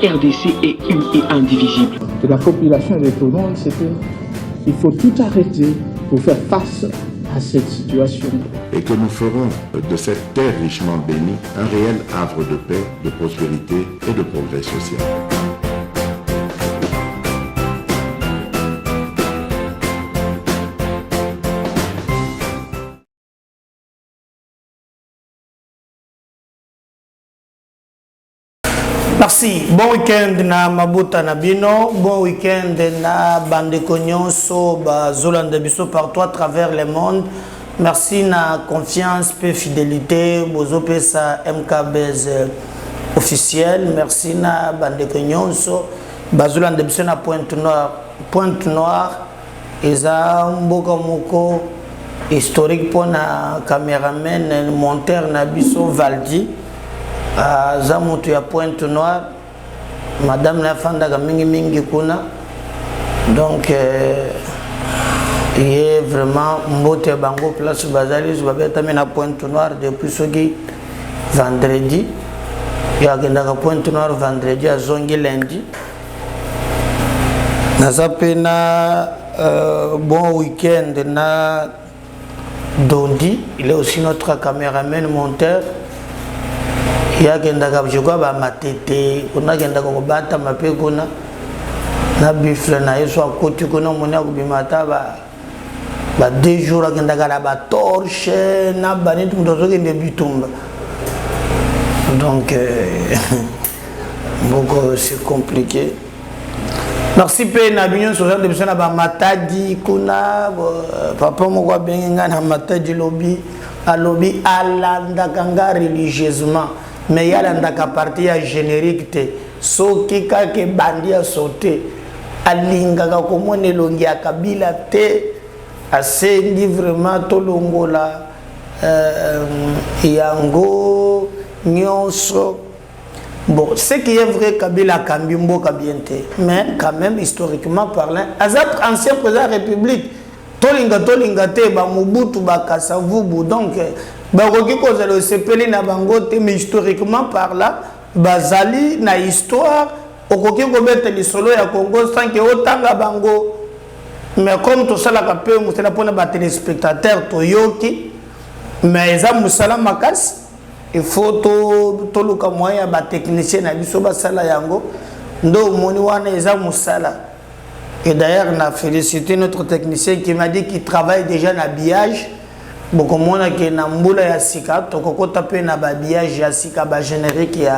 RDC est une et indivisible. De la population et de tout le monde, c'est qu'il faut tout arrêter pour faire face à cette situation. Et que nous ferons de cette terre richement bénie un réel havre de paix, de prospérité et de progrès social. Merci. Bon week-end na Mabuta Nabino. Bon week-end na Bandeko Nyonso, Zolande Biso partout à travers le monde. Merci na confiance et fidélité. Bozo pesa MKBZ officiel. Merci na Bandeko Nyonso. Zolande Biso na Pointe Noire. Pointe Noire. Eza mboka moko historique pour na caméraman monteur na Biso Valdi. Zamutu ya Pointe Noire, madame la fanda mingi kuna, donc il est vraiment mbote bango place bazali zubabeta na Pointe Noire depuis ce vendredi, il y a Pointe Noire vendredi à zongi lundi. Nazapena bon week-end na Dondi, il est aussi notre caméraman monteur. Ya kenda kabjogwa ba matete kuna kenda ko bata mape kuna na bifle na yeso akoti kuna mona kubimata ba 2 jours kenda kala ba torche na banit mudozo kende bitumba donc beaucoup c'est compliqué. Merci pe na binyo social de bisona ba matadi kuna papa moko benga na matadi lobby à lobby alanda kanga religieusement. Mais il y a la partie générique te so ki ka ke bandi a sauté alinga ka komone longi ya kabila te asendi vraiment to longola yango nyonso. Bon, ce qui est vrai, Kabila Kambimbo Kabiente, mais quand même historiquement parlant, Azap ancien président de la République, Tolinga te ba Mobutu ba Kasavubu, donc baroki kozalo sepeli na bangote, mais historiquement parlant, bazali na histoire, okoki kobeta lisolo ya Congo sans que otanga bango, mais comme tout ça la kapé musala pona ba téléspectateurs toyoki, mais eza musala makasi. Il faut tout le moyen ba technicien na biso ba sala yango ndo moni wana eza musala. Et d'ailleurs on a félicité notre technicien qui m'a dit qu'il travaille déjà en habillage. Beaucoup mona ke na mbula ya sika to kokota pe na ba habillage ya sika ba générique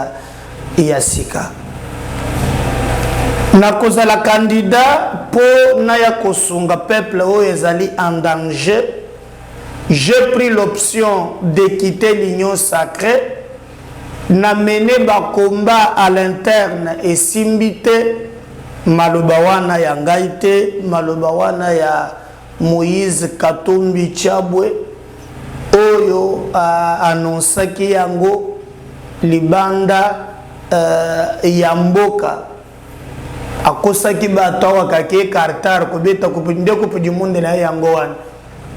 ya sika. Na koza la candidat pour na ya kosunga peuple o ezali en danger. J'ai pris l'option de quitter l'union sacrée, n'amener ba combat à l'interne et simbite malobawana ya ngaite, malobawana ya Moïse Katumbi Chabwe, oyo annonsaki yango libanda yamboka akosaki batawa kake kartar kobeta kupinde kupudi monde na yango wana.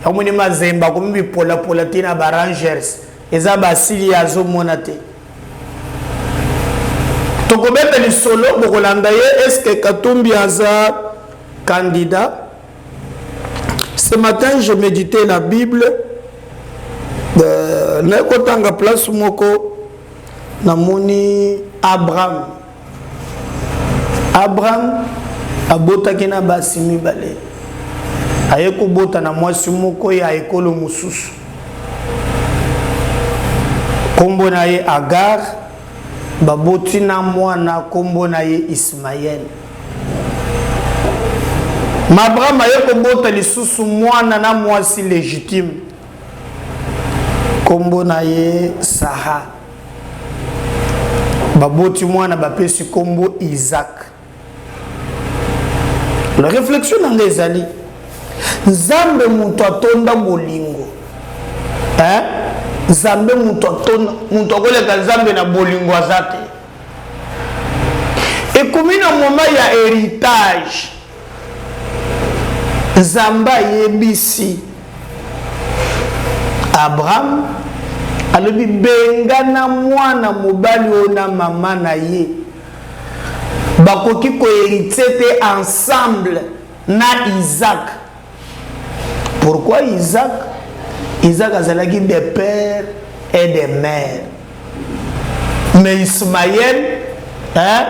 Amuni mazemba kumbi pola tina ba Rangers eza basili ya zo monate tokobeta ni solo bokolanda ye. Est-ce que Katumbi aza candidat? Ce matin je méditais la Bible na kotanga place moko namoni Abraham abotaki na basimi bale aye kobota na mwasi moko ya ekolo mususu kombo na ye Agar, baboti na mwana kombo na ye Ismaël. Abraham aye kobota lisusu mwana na mwasi légitime kombo na ye Sarah, baboti mwana bapesi kombo Isaac. La réflexion nanga ezali Nzambe mutu atonda bolingo. Nzambe mutu atonda mutu akoleka Nzambe na bolingo azate. Et comme un moment ya héritage, Nzamba yebisi Abraham alobi benga na mwana mobali ona mama na ye bakoki kohériter ensemble na Isaac. Pourquoi Isaac? Isaac azalaki des pères et des mères. Mais Ismaël, hein,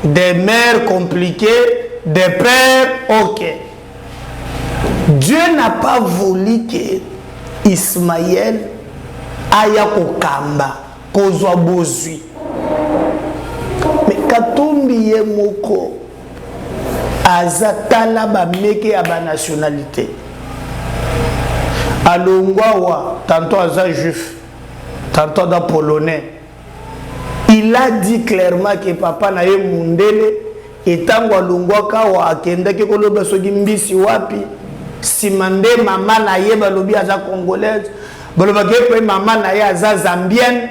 des mères compliquées, des pères ok. Dieu n'a pas voulu que Ismaël aya kokamba, kozwa bozui. Mais Katumbi ye moko azatala ba meke ya ba nationalité. Alongwawa, tantôt aza juif, tantôt da polonais. Il a dit clairement que papa na ye mundele etango alongwaka wa akenda ke koloba soki mbisi wapi simande mama na ye balobi aza congolaise baloba ke mama na ye aza zambienne.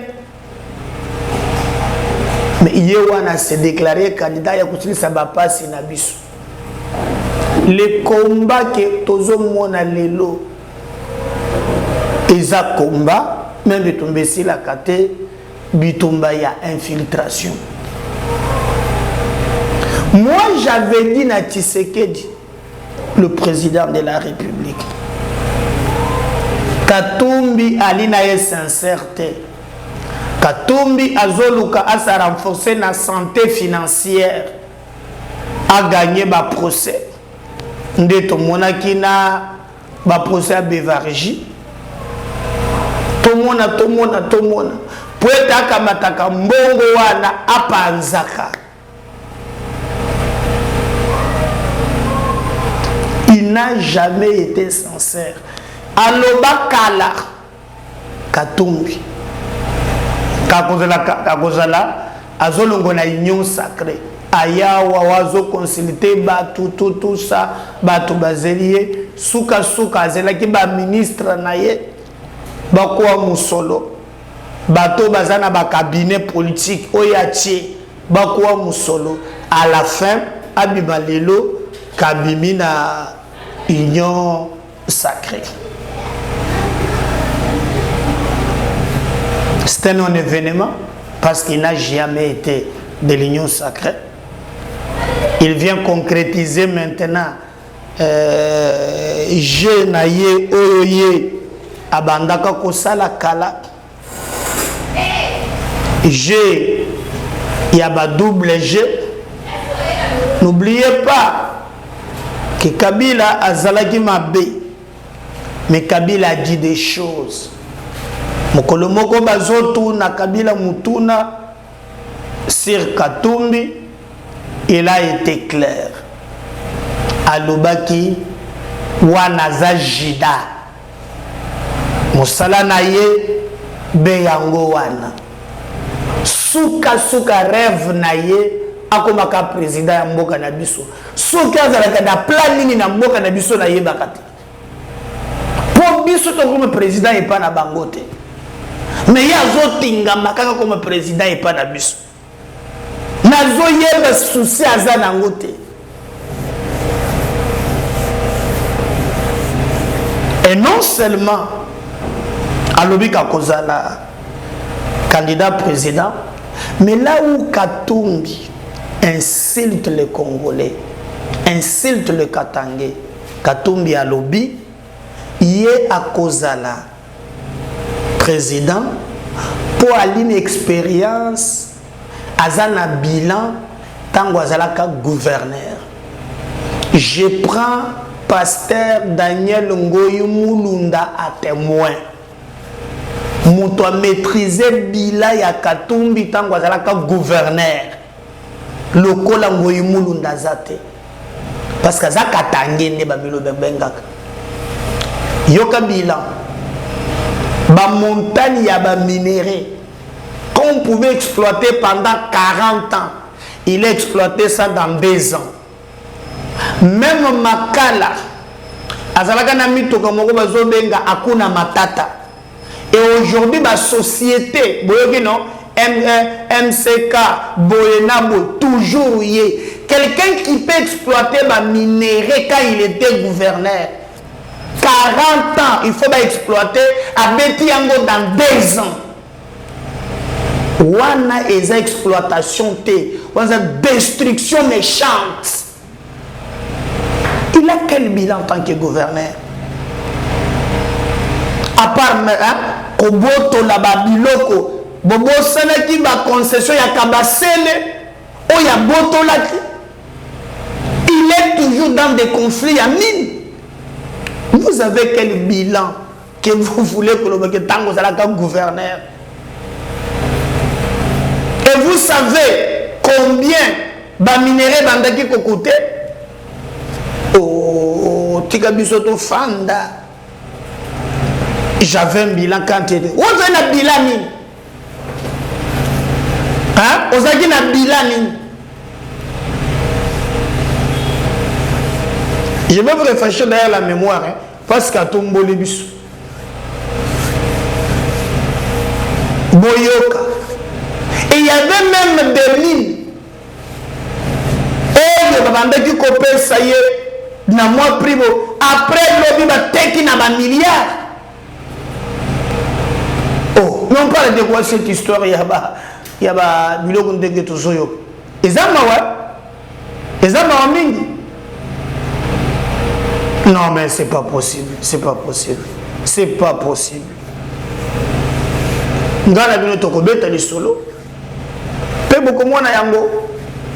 Mais ye wana se déclaré candidat ya kusilisa bapasi na biso. Le combat que tozo mona lelo eza combat même de tomber si la kate bitumba ya infiltration. Moi j'avais dit na Tshisekedi, le président de la République, Katumbi alina ye sincérité. Katumbi azoluka a sa renforcer na santé financière, a gagné ba procès. Nde to monaki na ba procès à Bevarji. Tomona. Poeta kamataka mbongo wana apanzaka. Il n'a jamais été sincère. Aloba kala Katumbi. Kakozala azolongo na union sacrée. Ayawa wazo consulter batu tout ça batu bazelie suka azela ki ba ministre na ye bakwa musolo. Bato bazana ba cabinet politique oyachi bakwa musolo. À la fin abibalelo kabimi na union sacrée. C'est un non-événement parce qu'il n'a jamais été de l'union sacrée. Il vient concrétiser maintenant je naye oye abandaka kosala kala. G, il y a un double G. N'oubliez pas que Kabila a zalaki mabe, mais Kabila a dit des choses. Mokolo moko bazotu na Kabila mutuna sur Katumbi, il a été clair. Alobaki wanaza jida. Musala na ye beyango wana. Suka rêve na ye akomaka président ya mboka na biso. Suka azalaka na plan nini na mboka na biso na ye bakati. Po biso to comme président et pas na bangote. Mais ya zotinga makaka comme président et pas na biso. Nazo yeba souci aza na ngote. Et non seulement alobika kozala candidat président, mais là où Katumbi insulte les Congolais, insulte le Katangais, Katumbi a lobby, il est à Kozala président pour aller une expérience azana bilan tango azalaka gouverneur. Je prends pasteur Daniel Ngoyi Mulunda à témoin. Mouto a maîtrisé bila ya Katumbi tango azalaka gouverneur. Lokola Ngoyi Mulunda zate. Parce que za Katange ne babilo bengaka. Yoka bilan. Ba montagne ya ba minéraux qu'on pouvait exploiter pendant 40 ans. Il a exploité ça dans 2 ans. Même Makala azalaka na mitoka moko bazobenga akuna matata. Et aujourd'hui la société boyoki non MCK Boyenabo toujours yé quelqu'un qui peut exploiter ma minéraux quand il était gouverneur 40 ans il faut exploiter à Betiango dans 2 ans. wana eza exploitation te, wana destruction méchante. Il a quel bilan en tant que gouverneur? À part koboto la babiloko, bobo sanaki ba concession ya kabasele, o ya boto laki. Il est toujours dans des conflits à mine. Vous avez quel bilan que vous voulez que le tango soit comme gouverneur? Et vous savez combien de minéraux bandaki kokote? Oh, tikabisoto fanda. J'avais un bilan quand tu étais. Où est un bilan? Hein? Où est un bilan? Je vais vous réfléchir derrière la mémoire, hein, parce qu'à Tombo Lebus. Boyoka. Et il y avait même des mines. Et le babanda qui copait, ça y est, n'a moins pris. Après, l'objet va teki na ba milliard. Oh, mais on parle de quoi cette histoire? Il y a ba biloko ndenge tozoyo. Ezama wa? Ezama wa mingi? Non, mais c'est pas possible. C'est pas possible. C'est pas possible. Ngana bino tokobeta li solo. Pe beaucoup moins na yango.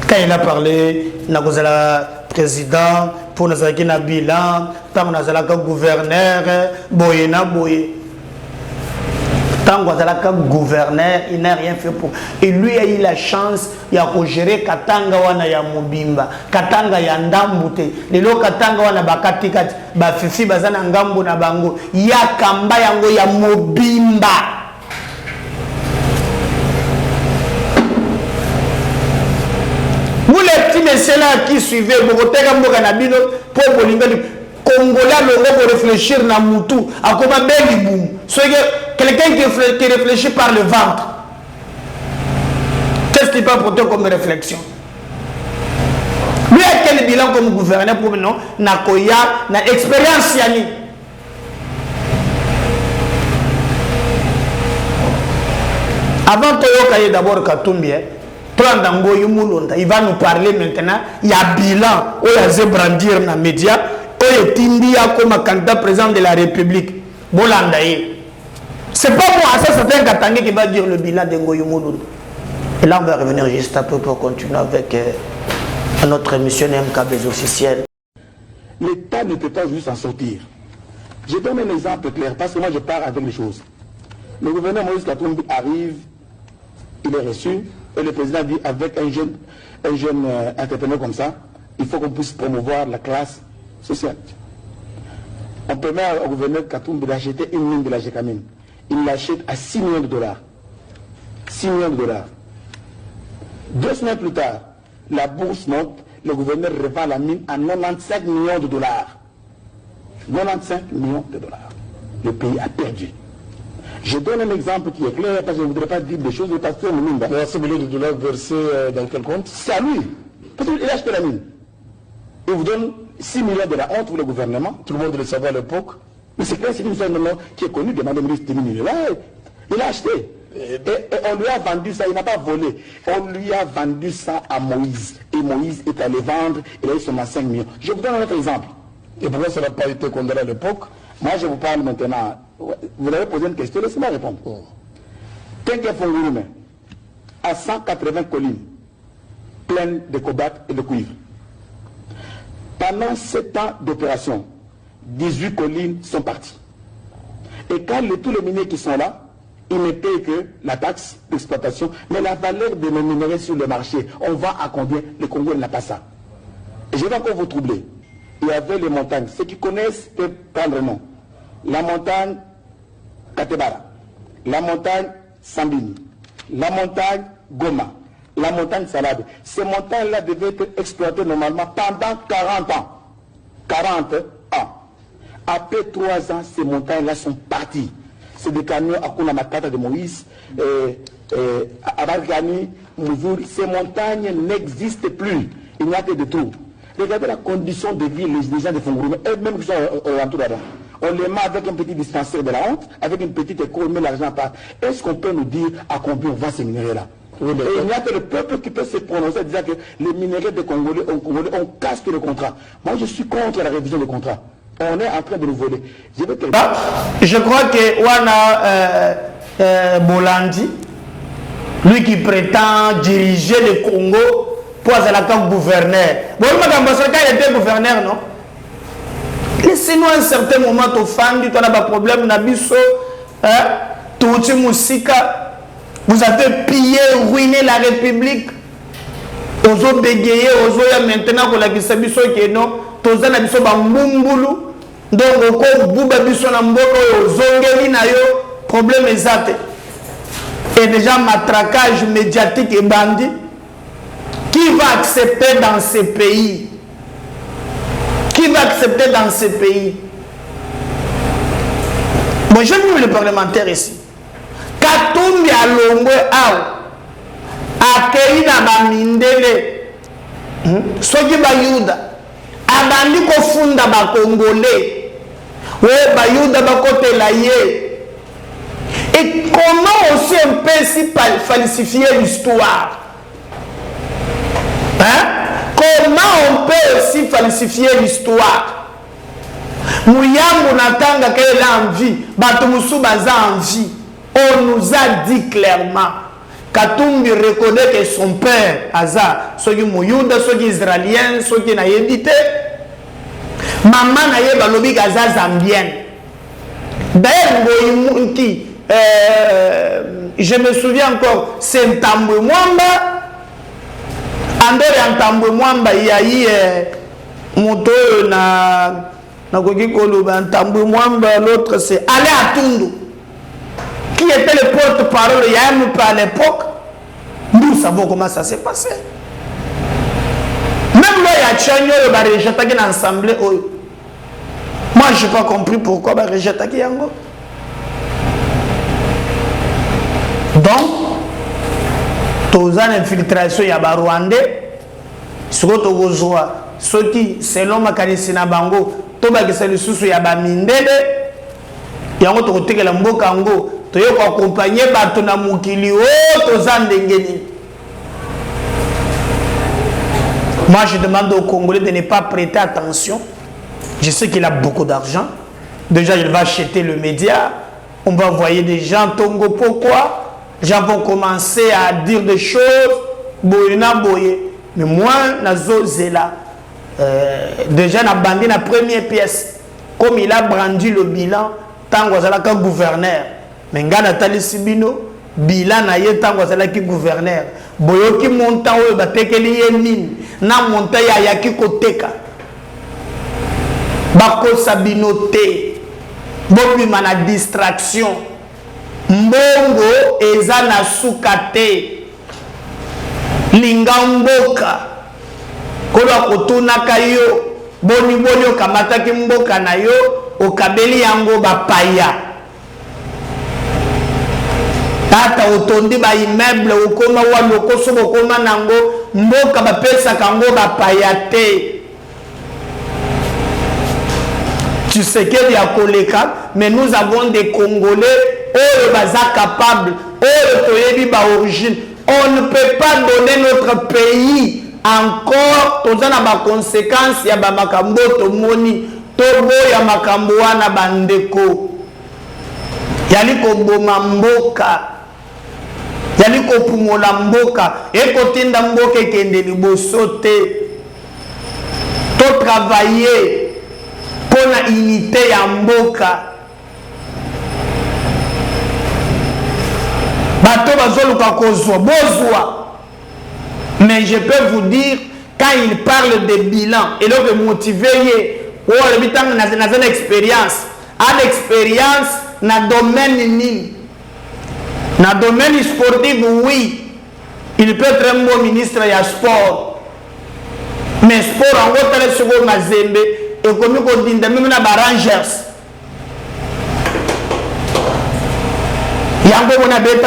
Quand il a parlé, na kozala président, pour nazaki na bilan, tant nazala ka gouverneur, boye na boye. Tant nazala ka gouverneur, il n'a rien fait pour. Et lui a eu la chance ya ko gérer Katanga wana ya Mobimba, Katanga ya Ndambute. Lelo Katanga wana bakati kati ba fifi bazana ngambo na bango, ya kamba yango ya Mobimba. Vous les petits messieurs là qui suivez, vous pour Congolais, pour réfléchir na Moutou, à comment Belibou. Quelqu'un qui réfléchit par le ventre. Qu'est-ce qu'il peut apporter comme réflexion? Lui a quel bilan comme gouverneur pour nous? Nakoya, na expérience yani. Avant Toyoka d'abord Katumbi, il va nous parler maintenant. Il y a bilan, il y a brandir dans les médias, il y a Tindia comme candidat président de la République. C'est pas moi, c'est certain Katangé qui va dire le bilan de Ngoyo Mouloud. Et là, on va revenir juste un peu pour continuer avec notre émission MKB officielle. L'État ne peut pas juste en sortir. Je donne un exemple clair, parce que moi je pars avec les choses. Le gouverneur Moïse Katumbi arrive, il est reçu, et le président dit avec un jeune entrepreneur comme ça, il faut qu'on puisse promouvoir la classe sociale. On permet au gouverneur Katumbi d'acheter une mine de la Gécamine. Il l'achète à 6 millions de dollars. 6 millions de dollars. 2 semaines plus tard, la bourse monte, le gouverneur revend la mine à 95 millions de dollars. 95 millions de dollars. Le pays a perdu. Je donne un exemple qui est clair, parce que je ne voudrais pas dire des choses, mais parce que le mine. 6 millions de dollars versés dans quel compte? C'est à lui. Parce qu'il a acheté la mine. Il vous donne 6 millions de la honte pour le gouvernement. Tout le monde le savait à l'époque. Mais c'est clair, c'est une personne qui est connue de Mme ministre de mine. Il a acheté. Et on lui a vendu ça, il n'a pas volé. On lui a vendu ça à Moïse. Et Moïse est allé vendre, il a eu seulement 5 millions. Je vous donne un autre exemple. Et pourquoi ça n'a pas été condamné à l'époque? Moi, je vous parle maintenant. Vous avez posé une question, laissez-moi répondre. Tenke Fongurume, à 180 collines, pleines de cobalt et de cuivre. Pendant 7 ans d'opération, 18 collines sont parties. Et quand tous les miniers qui sont là, ils ne payent que la taxe d'exploitation, mais la valeur de nos minerais sur le marché, on vend à combien? Le Congo n'a pas ça. Et je vais encore vous troubler. Il y avait les montagnes. Ceux qui connaissent peuvent prendre le nom. La montagne Katebara, la montagne Sambini, la montagne Goma, la montagne Salade. Ces montagnes-là devaient être exploitées normalement pendant 40 ans. 40 ans. Après 3 ans, ces montagnes-là sont parties. C'est des camions à Kuna Matata de Moïse, Abargani, Mouzouri. Ces montagnes n'existent plus. Il n'y a que des trous. Regardez la condition de vie des gens de Fongourou, eux-mêmes qui sont alentours là-bas. on les met avec un petit dispensaire de la honte, avec une petite école, on met l'argent à part. Est-ce qu'on peut nous dire à combien on va ces minéraux-là? Et il n'y a que le peuple qui peut se prononcer en disant que les minéraux des Congolais, on casse tous les contrats. Moi, je suis contre la révision des contrats. On est en train de nous voler. Je crois que Wana Bolandi, lui qui prétend diriger le Congo pour être comme gouverneur. Bon, il était gouverneur, non? Laissez-nous un certain moment au fan, tu as un problème, Nabiso, Touti Moussika. Vous avez pillé, ruiné la République. Vous avez bégayé, vous avez maintenant pour la Gisabiso qui est non. Tous les gens ont mumboulou. Donc, vous avez biso na mboko, vous avez na yo, problème exact. Et déjà, matraquage médiatique et bandit. Qui va accepter dans ces pays? Qui va accepter dans ces pays? Bon, je veux le parlementaire ici. Katumbi alongwe au akei na bamindele soki bayuda abandi kofunda bakongolais we bayuda bakotela ye. Et comment aussi on peut si falsifier l'histoire? Hein? Comment on peut aussi falsifier l'histoire? Mouyambo natanga qu'elle a envie, Batumusu baza envie. On nous a dit clairement, Katumbi reconnaît que son père, Aza, soit qui Mouyouda, soit qui Israélien, soit qui n'a édité. Maman n'a pas lobby Gaza Zambien. D'ailleurs, je me souviens encore, c'est Ntambwe Mwamba. André Ntambwe Mwamba, il y a eu moto na Koki Koloba, Ntambwe Mwamba, l'autre c'est Allé Atundu. Qui était le porte-parole il y a un peu à l'époque, nous savons comment ça s'est passé. Même là, il y a Tchagno, il va rejeter une assemblée. Moi, je n'ai pas compris pourquoi il va rejeter Yango. Donc, tous les infiltrations, il y a des Rwandais, ceux qui, selon ma Kanisina Bango, tout le monde il y a des Mindele, il y a des gens qui ont tu as accompagné Batuna Mukili, moi, je demande aux Congolais de ne pas prêter attention. Je sais qu'il a beaucoup d'argent. Déjà, il va acheter le média. On va envoyer des gens Tongo. Pourquoi? Les gens vont commencer à dire des choses. Boyena boye. Mais moi, Nazo Zela, déjà, n'a bandé la première pièce. Comme il a brandi le bilan, tant que comme gouverneur. Mais Nathalie Sibino, bilan na ye tango azalaki gouverneur. Boyoki montant oyo batekeli ye nini na montant ya yaki koteka. Bakosa bino te. Bobima na distraction. Mbongo eza na suka te. Lingamboka. Kola kotunaka yo. Boni boni okamataki mboka na yo. Okabeli yango bapaya. Tata otondi ba immeuble okoma wa lokoso okoma nango mboka ba pesa kango ba payate. Tu sais qu'il y a koleka, mais nous avons des Congolais eux baza capables, eux toyebi ba origine. On ne peut pas donner notre pays encore toza na ba conséquences ya ba makambo to moni to boya makambo wana bandeko. Yali ko boma mboka. Yali ko pumola mboka ekotinda mboka ekende liboso te. To travailler pour la unité ya mboka. Bato bazoluka kozwa bozwa. Mais je peux vous dire quand il parle de bilan et donc motiver ou le bitan na une expérience, à l'expérience na domaine nini. Dans le domaine sportif, oui, il peut être un bon ministre de sport. Mais sport, en gros, il y a Mazembe, et comme il y a même Rangers. Il y a un peu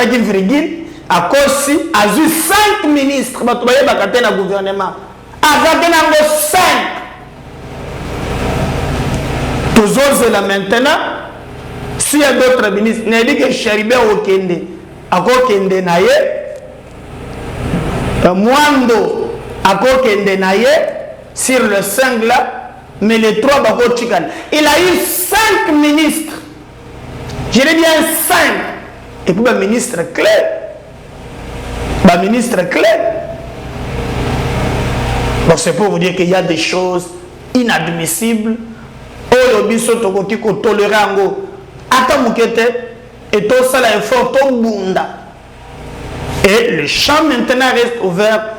de Virgile, à cause il y a 5 ministres, il y a un gouvernement. Avec 5. tozozela maintenant s'il y a d'autres ministres nayedi ke Cheribe okende akokende na ye Mwando akokende na ye sur le 5 là, mais les 3 bakotikana. Il a eu 5 ministres. Je dis bien 5. Et puis un ministre clé. Un ministre clé. Donc c'est pour vous dire qu'il y a des choses inadmissibles. Oyo biso tokoki ko tolérer ngo. Ata mukete et tout ça la effort to bunda. Et le champ maintenant reste ouvert.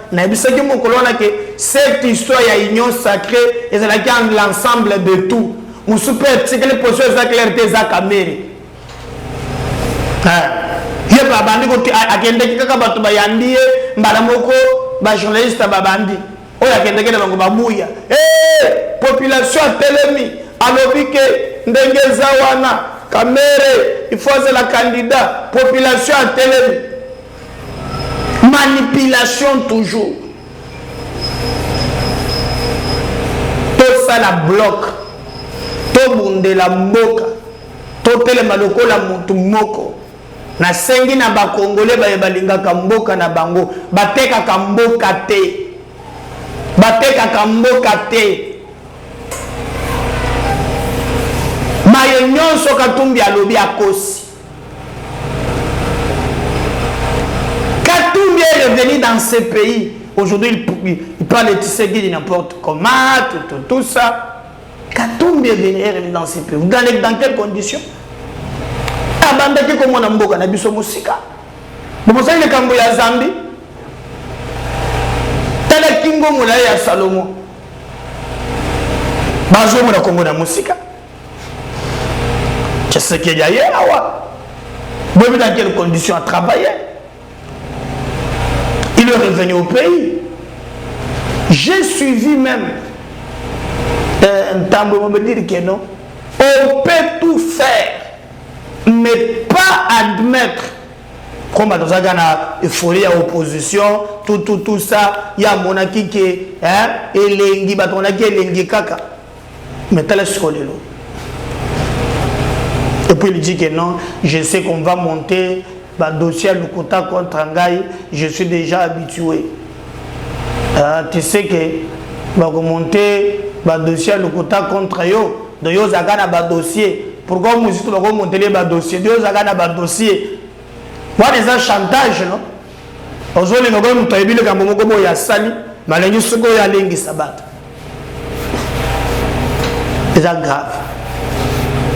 Cette histoire, il y a une union sacrée et c'est l'ensemble de tout. Nous super c'est que les positions sont claires des caméras. Il y a pas bandi qui a kende qui kaka batu bayandi mbala moko ba journaliste babandi. O ya kende kende bango babuya. Population telemi alobi ke ndengeza wana caméra il faut c'est la candidat population telemi. Manipulation toujours. Tout ça la bloque. Tout bunde la mboka. Tout telema lokola mutu moko. Na sengi na ba Congolais ba balinga kamboka na bango. Bateka kamboka te. Bateka kamboka te. Mayo nyonso katumbi alobi akosi. Katumbi est revenu dans ce pays. Aujourd'hui, il parle de Tshisekedi n'importe comment, tout ça. Katumbi est revenu dans ce pays. Vous gagnez dans quelles conditions? Abandaki comme on a mboka na biso musika. Vous savez le Kambo ya Zambi? Tala Kingo Moula ya Salomo. Bazo mo na Kongo na musika. Tshisekedi ya awa. Vous avez dans quelles conditions à travailler? Il est revenu au pays. J'ai suivi même un temps où on me dit que non. On peut tout faire, mais pas admettre. Comme dans la folie à opposition, tout ça, il y a mon acquis qui est, et l'engi, on a qui est l'engi kaka. Mais t'as la scroller. Et puis il dit que non, je sais qu'on va monter. Dossier le quota contre Angaï, je suis déjà habitué. Tu sais que monter dossier le quota contre yo, de yo zagana dossier. Pourquoi nous avons monté les dossiers? De yo zagana dossier. Moi des chantage non. Aujourd'hui nous avons monté le gambo comme ya sali, malengi suko ya lengi sabat. C'est grave.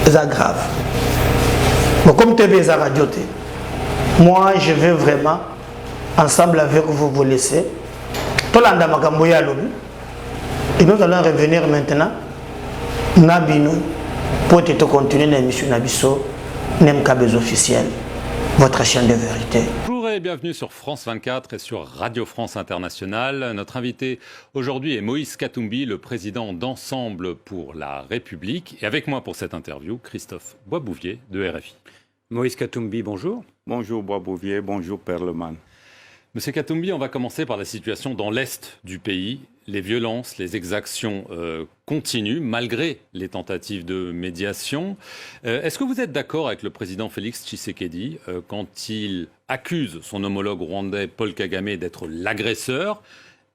C'est grave. Mais comme tu es à radio. Moi, je veux vraiment, ensemble avec vous, vous laisser. Tout le monde a et nous allons revenir maintenant. Nabino, pour continuer l'émission Nabiso, Nemkabez officiel, votre chaîne de vérité. Bonjour et bienvenue sur France 24 et sur Radio France Internationale. Notre invité aujourd'hui est Moïse Katumbi, le président d'Ensemble pour la République. Et avec moi pour cette interview, Christophe Boisbouvier de RFI. Moïse Katumbi, bonjour. Bonjour Boisbouvier, bonjour Perleman. Monsieur Katumbi, on va commencer par la situation dans l'Est du pays. Les violences, les exactions continuent malgré les tentatives de médiation. Est-ce que vous êtes d'accord avec le président Félix Tshisekedi quand il accuse son homologue rwandais Paul Kagame d'être l'agresseur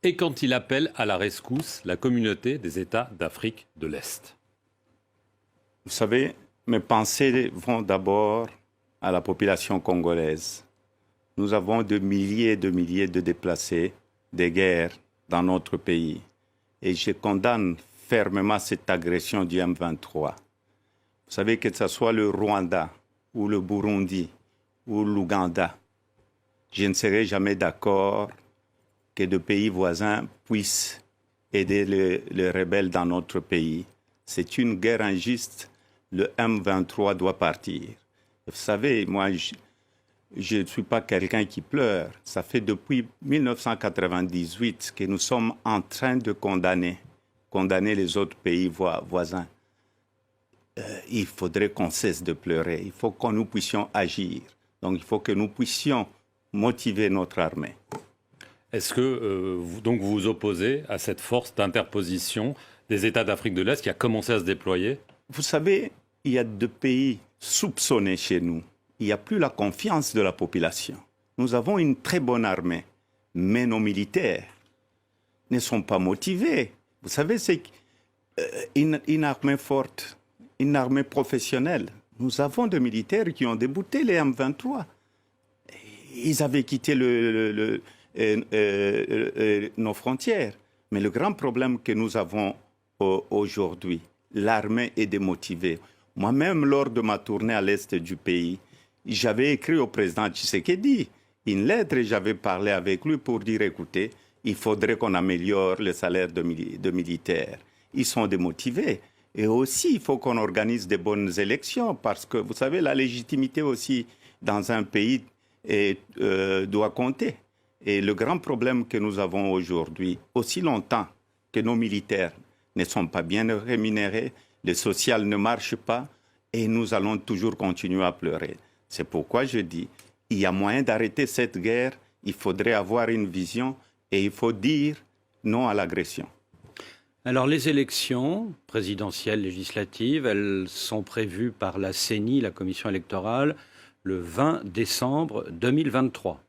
et quand il appelle à la rescousse la communauté des États d'Afrique de l'Est? Vous savez, mes pensées vont d'abord à la population congolaise. Nous avons de milliers de déplacés, des guerres dans notre pays. Et je condamne fermement cette agression du M23. Vous savez que ce soit le Rwanda ou le Burundi ou l'Ouganda, je ne serai jamais d'accord que de pays voisins puissent aider les rebelles dans notre pays. C'est une guerre injuste. Le M23 doit partir. Vous savez, moi, je ne suis pas quelqu'un qui pleure. Ça fait depuis 1998 que nous sommes en train de condamner les autres pays voisins. Il faudrait qu'on cesse de pleurer. Il faut que nous puissions agir. Donc, il faut que nous puissions motiver notre armée. Est-ce que donc vous vous opposez à cette force d'interposition des États d'Afrique de l'Est qui a commencé à se déployer Vous savez, il y a 2 pays soupçonnés chez nous. Il n'y a plus la confiance de la population. Nous avons une très bonne armée, mais nos militaires ne sont pas motivés. Vous savez, c'est une armée forte, une armée professionnelle. Nous avons des militaires qui ont débouté les M23. Ils avaient quitté nos frontières. Mais le grand problème que nous avons aujourd'hui, l'armée est démotivée. Moi-même, lors de ma tournée à l'est du pays, j'avais écrit au président Tshisekedi une lettre et j'avais parlé avec lui pour dire, écoutez, il faudrait qu'on améliore le salaire de militaires. Ils sont démotivés. Et aussi, il faut qu'on organise des bonnes élections parce que, vous savez, la légitimité aussi dans un pays doit compter. Et le grand problème que nous avons aujourd'hui, aussi longtemps que nos militaires ne sont pas bien rémunérés, le social ne marche pas et nous allons toujours continuer à pleurer. C'est pourquoi je dis, il y a moyen d'arrêter cette guerre, il faudrait avoir une vision et il faut dire non à l'agression. Alors les élections présidentielles, législatives, elles sont prévues par la CENI, la Commission électorale, le 20 décembre 2023.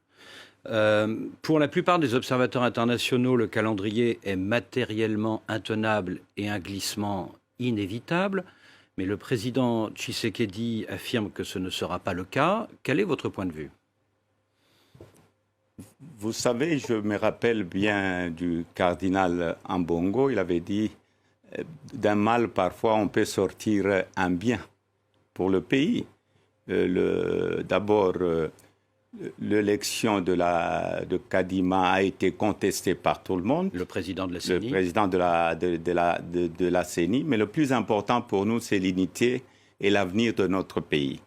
Pour la plupart des observateurs internationaux, le calendrier est matériellement intenable et un glissement inévitable. Mais le président Tshisekedi affirme que ce ne sera pas le cas. Quel est votre point de vue? Vous savez, je me rappelle bien du cardinal Ambongo. Il avait dit, d'un mal, parfois, on peut sortir un bien pour le pays. D'abord, l'élection de Kadima a été contestée par tout le monde. Le président de la CENI. Le président de la CENI. Mais le plus important pour nous, c'est l'unité et l'avenir de notre pays.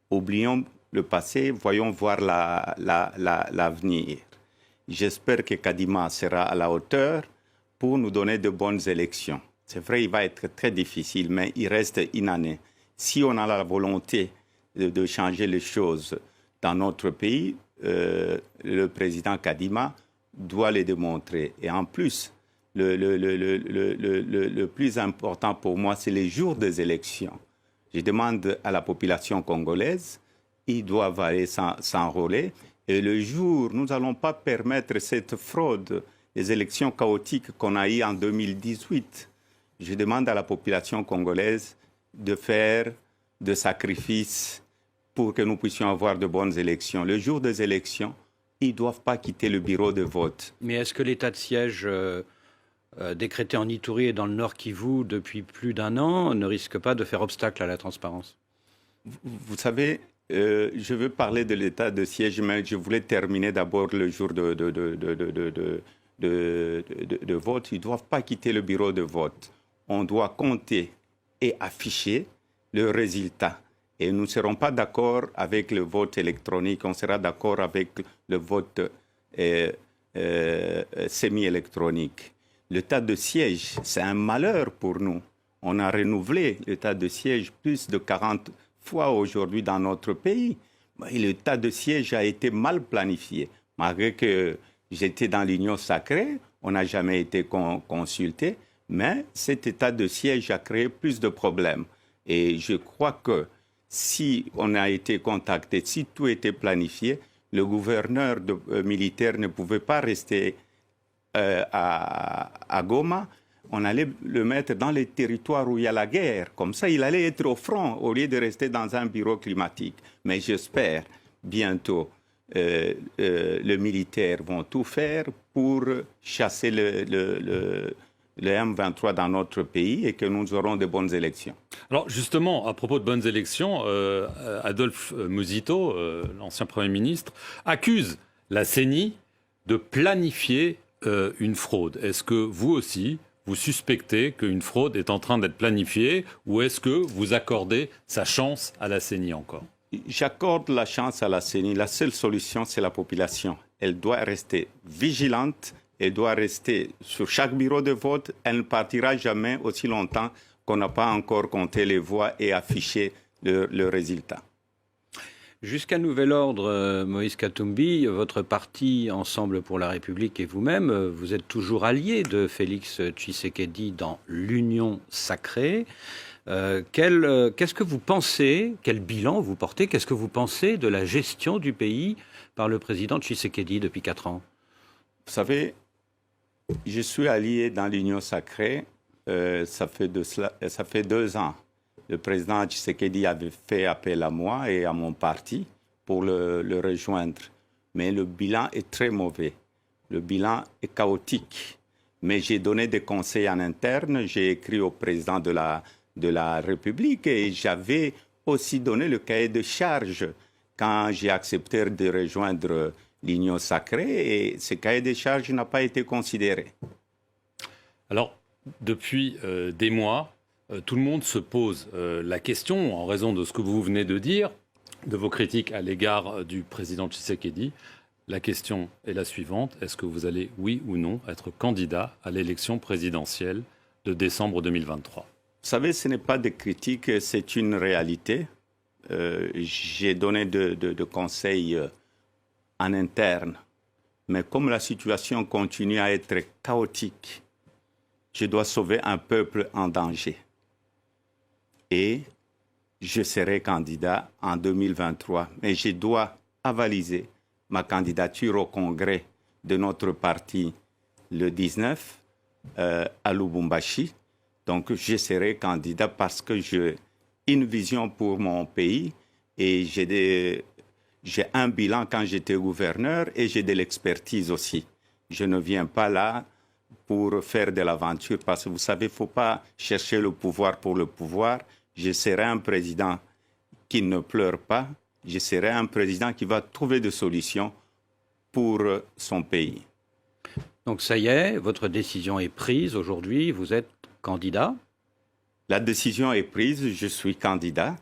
Oublions le passé, voyons voir l'avenir. J'espère que Kadima sera à la hauteur pour nous donner de bonnes élections. C'est vrai, il va être très difficile, mais il reste une année. Si on a la volonté de changer les choses dans notre pays, le président Kadima doit les démontrer. Et en plus, le plus important pour moi, c'est les jours des élections. Je demande à la population congolaise, ils doivent aller s'enrôler. Et le jour, nous n'allons pas permettre cette fraude, les élections chaotiques qu'on a eues en 2018. Je demande à la population congolaise de faire des sacrifices pour que nous puissions avoir de bonnes élections. Le jour des élections, ils ne doivent pas quitter le bureau de vote. Mais est-ce que l'état de siège décrété en Ituri et dans le Nord Kivu depuis plus d'1 an ne risque pas de faire obstacle à la transparence? Vous savez, je veux parler de l'état de siège, mais je voulais terminer d'abord le jour de vote. Ils ne doivent pas quitter le bureau de vote. On doit compter et afficher le résultat. Et nous ne serons pas d'accord avec le vote électronique, on sera d'accord avec le vote semi-électronique. L'état de siège, c'est un malheur pour nous. On a renouvelé l'état de siège plus de 40 fois aujourd'hui dans notre pays. Et l'état de siège a été mal planifié. Malgré que j'étais dans l'Union sacrée, on n'a jamais été consulté, mais cet état de siège a créé plus de problèmes. Et je crois que si on a été contacté, si tout était planifié, le gouverneur militaire ne pouvait pas rester à Goma. On allait le mettre dans les territoires où il y a la guerre. Comme ça, il allait être au front au lieu de rester dans un bureau climatique. Mais j'espère bientôt les militaires vont tout faire pour chasser le M23 dans notre pays et que nous aurons de bonnes élections. Alors justement, à propos de bonnes élections, Adolphe Muzito, l'ancien Premier ministre, accuse la CENI de planifier une fraude. Est-ce que vous aussi, vous suspectez qu'une fraude est en train d'être planifiée ou est-ce que vous accordez sa chance à la CENI encore? J'accorde la chance à la CENI. La seule solution, c'est la population. Elle doit rester vigilante. Elle doit rester sur chaque bureau de vote. Elle ne partira jamais aussi longtemps qu'on n'a pas encore compté les voix et affiché le résultat. Jusqu'à nouvel ordre, Moïse Katumbi, votre parti Ensemble pour la République et vous-même, vous êtes toujours allié de Félix Tshisekedi dans l'Union sacrée. Qu'est-ce que vous pensez, quel bilan vous portez, qu'est-ce que vous pensez de la gestion du pays par le président Tshisekedi depuis 4 ans? Vous savez, je suis allié dans l'Union sacrée, ça fait 2 ans. Le président Tshisekedi avait fait appel à moi et à mon parti pour le rejoindre. Mais le bilan est très mauvais. Le bilan est chaotique. Mais j'ai donné des conseils en interne, j'ai écrit au président de la République et j'avais aussi donné le cahier de charge quand j'ai accepté de rejoindre l'Union sacrée et ce cahier de charge n'a pas été considéré. Alors, depuis des mois, tout le monde se pose la question, en raison de ce que vous venez de dire, de vos critiques à l'égard du président Tshisekedi. La question est la suivante. Est-ce que vous allez, oui ou non, être candidat à l'élection présidentielle de décembre 2023 ? Vous savez, ce n'est pas des critiques, c'est une réalité. J'ai donné de conseils en interne. Mais comme la situation continue à être chaotique, je dois sauver un peuple en danger. Et je serai candidat en 2023. Mais je dois avaliser ma candidature au congrès de notre parti le 19 à Lubumbashi. Donc, je serai candidat parce que j'ai une vision pour mon pays et j'ai un bilan quand j'étais gouverneur et j'ai de l'expertise aussi. Je ne viens pas là pour faire de l'aventure parce que vous savez, il ne faut pas chercher le pouvoir pour le pouvoir. Je serai un président qui ne pleure pas. Je serai un président qui va trouver des solutions pour son pays. Donc ça y est, votre décision est prise aujourd'hui, vous êtes candidat? La décision est prise, je suis candidat.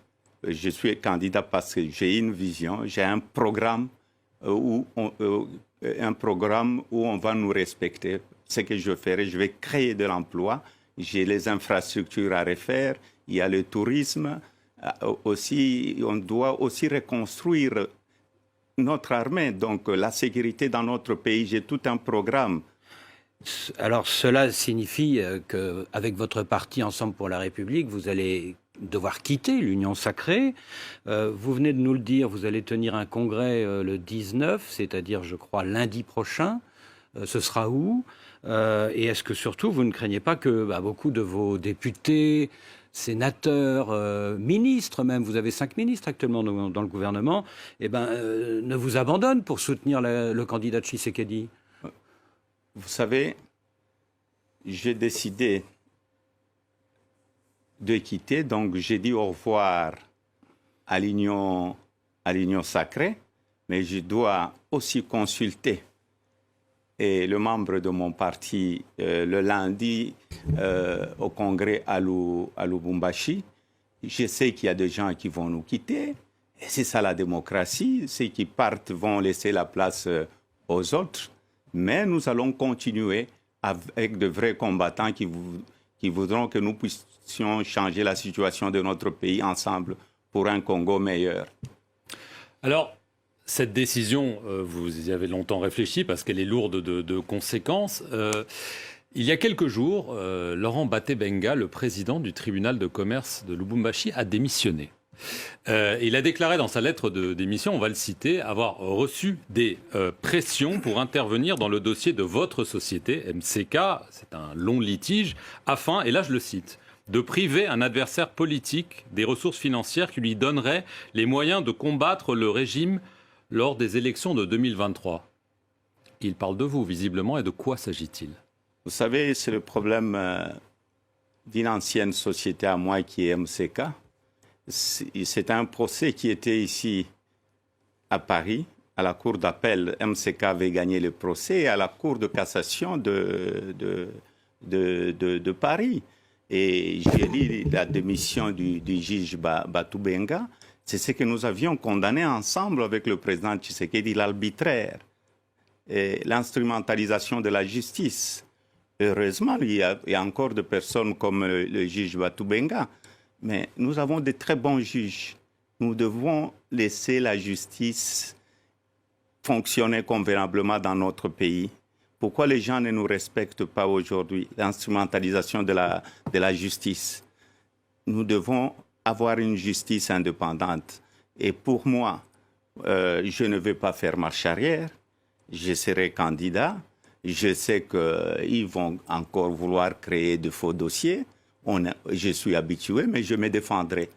Je suis candidat parce que j'ai une vision, j'ai un programme où on va nous respecter. Ce que je ferai, je vais créer de l'emploi. J'ai les infrastructures à refaire, il y a le tourisme. Aussi, on doit aussi reconstruire notre armée, donc la sécurité dans notre pays. J'ai tout un programme. Alors cela signifie qu'avec votre parti Ensemble pour la République, vous allez devoir quitter l'Union sacrée. Vous venez de nous le dire, vous allez tenir un congrès le 19, c'est-à-dire je crois lundi prochain. Ce sera où? Et est-ce que surtout vous ne craignez pas que beaucoup de vos députés, sénateurs, ministres même, vous avez 5 ministres actuellement dans le gouvernement, ne vous abandonnent pour soutenir le candidat Tshisekedi? Vous savez, j'ai décidé de quitter, donc j'ai dit au revoir à l'Union sacrée, mais je dois aussi consulter le membre de mon parti le lundi au congrès à Lubumbashi. Je sais qu'il y a des gens qui vont nous quitter, et c'est ça la démocratie. Ceux qui partent vont laisser la place aux autres. Mais nous allons continuer avec de vrais combattants qui voudront que nous puissions changer la situation de notre pays ensemble pour un Congo meilleur. Alors, cette décision, vous y avez longtemps réfléchi parce qu'elle est lourde de conséquences. Il y a quelques jours, Laurent Batebenga, le président du tribunal de commerce de Lubumbashi, a démissionné. Il a déclaré dans sa lettre de démission, on va le citer, avoir reçu des pressions pour intervenir dans le dossier de votre société, MCK, c'est un long litige, afin, et là je le cite, de priver un adversaire politique des ressources financières qui lui donneraient les moyens de combattre le régime lors des élections de 2023. Il parle de vous, visiblement, et de quoi s'agit-il? Vous savez, c'est le problème d'une ancienne société à moi qui est MCK. C'est un procès qui était ici à Paris, à la cour d'appel. MCK avait gagné le procès à la cour de cassation de Paris. Et j'ai lu la démission du juge Batebenga. C'est ce que nous avions condamné ensemble avec le président Tshisekedi, l'arbitraire et l'instrumentalisation de la justice. Heureusement, il y a encore des personnes comme le juge Batebenga. Mais nous avons de très bons juges. Nous devons laisser la justice fonctionner convenablement dans notre pays. Pourquoi les gens ne nous respectent pas aujourd'hui? L'instrumentalisation de la justice. nous devons avoir une justice indépendante. Et pour moi, je ne vais pas faire marche arrière. Je serai candidat. Je sais qu'ils vont encore vouloir créer de faux dossiers. Je suis habitué, mais je me défendrai.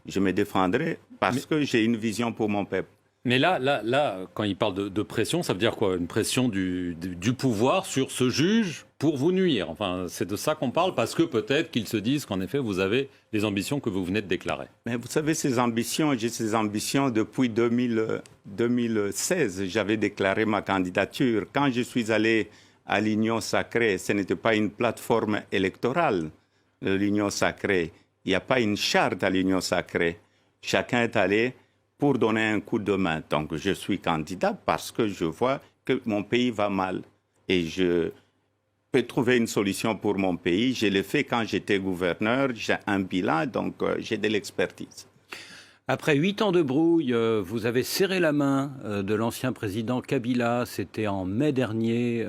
Je me défendrai parce que j'ai une vision pour mon peuple. Mais là, quand il parle de pression, ça veut dire quoi? Une pression du pouvoir sur ce juge pour vous nuire. Enfin, c'est de ça qu'on parle, parce que peut-être qu'ils se disent qu'en effet, vous avez les ambitions que vous venez de déclarer. Mais vous savez, j'ai ces ambitions depuis 2016. J'avais déclaré ma candidature. Quand je suis allé à l'Union Sacrée, ce n'était pas une plateforme électorale, l'Union Sacrée. Il n'y a pas une charte à l'Union Sacrée. Chacun est allé pour donner un coup de main. Donc, je suis candidat parce que je vois que mon pays va mal. Et je peux trouver une solution pour mon pays. Je l'ai fait quand j'étais gouverneur. J'ai un bilan, donc j'ai de l'expertise. Après 8 ans de brouille, vous avez serré la main de l'ancien président Kabila. C'était en mai dernier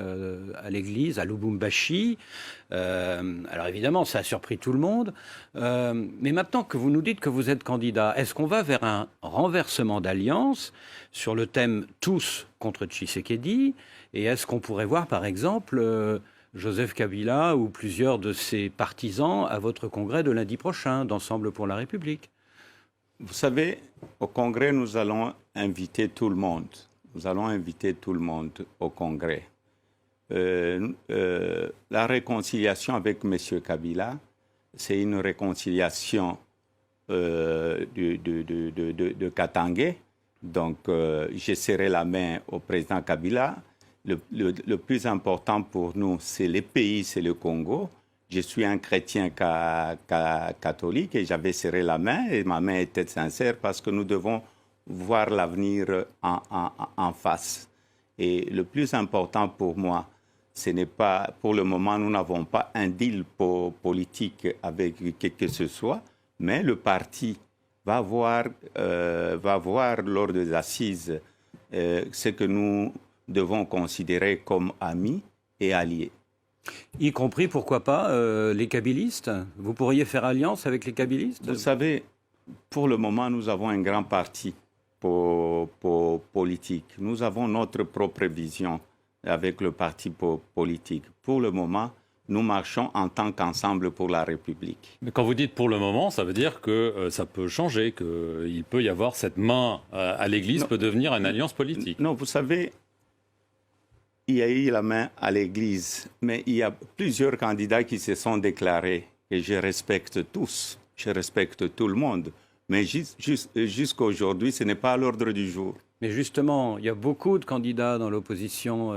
à l'église, à Lubumbashi. Alors évidemment, ça a surpris tout le monde. Mais maintenant que vous nous dites que vous êtes candidat, est-ce qu'on va vers un renversement d'alliance sur le thème « tous contre Tshisekedi » et est-ce qu'on pourrait voir, par exemple, Joseph Kabila ou plusieurs de ses partisans à votre congrès de lundi prochain d'Ensemble pour la République? Vous savez, au congrès, nous allons inviter tout le monde. Nous allons inviter tout le monde au congrès. La réconciliation avec M. Kabila, c'est une réconciliation de Katangé. Donc, je serrai la main au président Kabila. Le plus important pour nous, c'est le pays, c'est le Congo. Je suis un chrétien catholique et j'avais serré la main et ma main était sincère parce que nous devons voir l'avenir en face. Et le plus important pour moi, ce n'est pas, pour le moment, nous n'avons pas un deal politique avec qui que ce soit, mais le parti va voir lors des assises ce que nous devons considérer comme amis et alliés. Y compris, pourquoi pas, les kabylistes? Vous pourriez faire alliance avec les kabylistes? Vous savez, pour le moment, nous avons un grand parti politique. Nous avons notre propre vision avec le parti politique. Pour le moment, nous marchons en tant qu'Ensemble pour la République. Mais quand vous dites pour le moment, ça veut dire que ça peut changer, qu'il peut y avoir cette main à l'Église, peut devenir une alliance politique. Non, vous savez, il y a eu la main à l'Église, mais il y a plusieurs candidats qui se sont déclarés, et je respecte tous, je respecte tout le monde. Mais jusqu'à aujourd'hui, ce n'est pas à l'ordre du jour. Mais justement, il y a beaucoup de candidats dans l'opposition,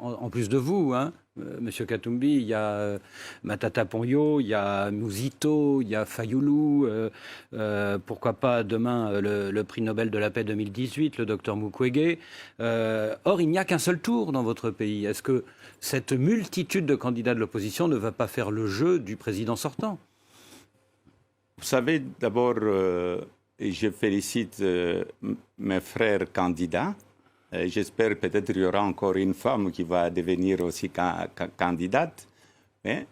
en plus de vous, hein, Monsieur Katumbi. Il y a Matata Ponyo, il y a Mouzito, il y a Fayoulou, pourquoi pas demain le prix Nobel de la paix 2018, le docteur Mukwege. Or, il n'y a qu'un seul tour dans votre pays. Est-ce que cette multitude de candidats de l'opposition ne va pas faire le jeu du président sortant? Vous savez, d'abord, je félicite mes frères candidats. J'espère peut-être qu'il y aura encore une femme qui va devenir aussi candidate. Mais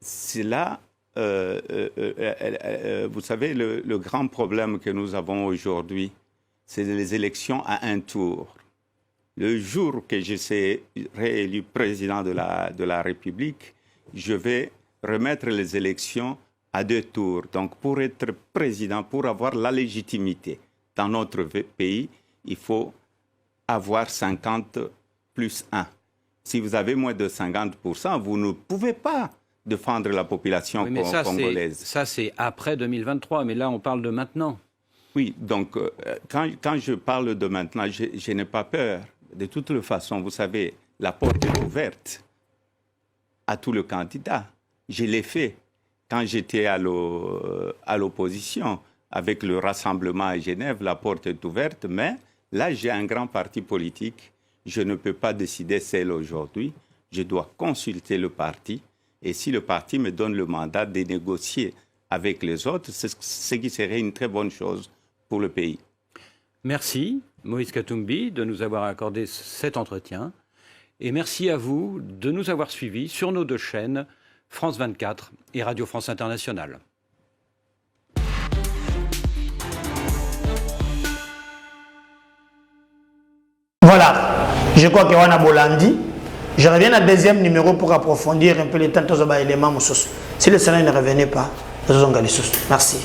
c'est là, vous savez, le grand problème que nous avons aujourd'hui, c'est les élections à un tour. Le jour que je serai réélu président de la République, je vais remettre les élections à 2 tours. Donc, pour être président, pour avoir la légitimité dans notre pays, il faut avoir 50 plus 1. Si vous avez moins de 50%, vous ne pouvez pas défendre la population congolaise. Ça, c'est après 2023, mais là, on parle de maintenant. Oui, donc, quand je parle de maintenant, je n'ai pas peur. De toute façon, vous savez, la porte est ouverte à tous les candidats. Je l'ai fait. Quand j'étais à l'opposition, avec le rassemblement à Genève, la porte est ouverte, mais là, j'ai un grand parti politique. Je ne peux pas décider seul aujourd'hui. Je dois consulter le parti. Et si le parti me donne le mandat de négocier avec les autres, c'est ce qui serait une très bonne chose pour le pays. Merci, Moïse Katumbi, de nous avoir accordé cet entretien. Et merci à vous de nous avoir suivis sur nos 2 chaînes, France 24 et Radio France Internationale. Voilà, je crois qu'il y a un Bolandi. Je reviens à deuxième numéro pour approfondir un peu les temps de éléments. Si le Sénat ne revenait pas, nous allons aller. Merci.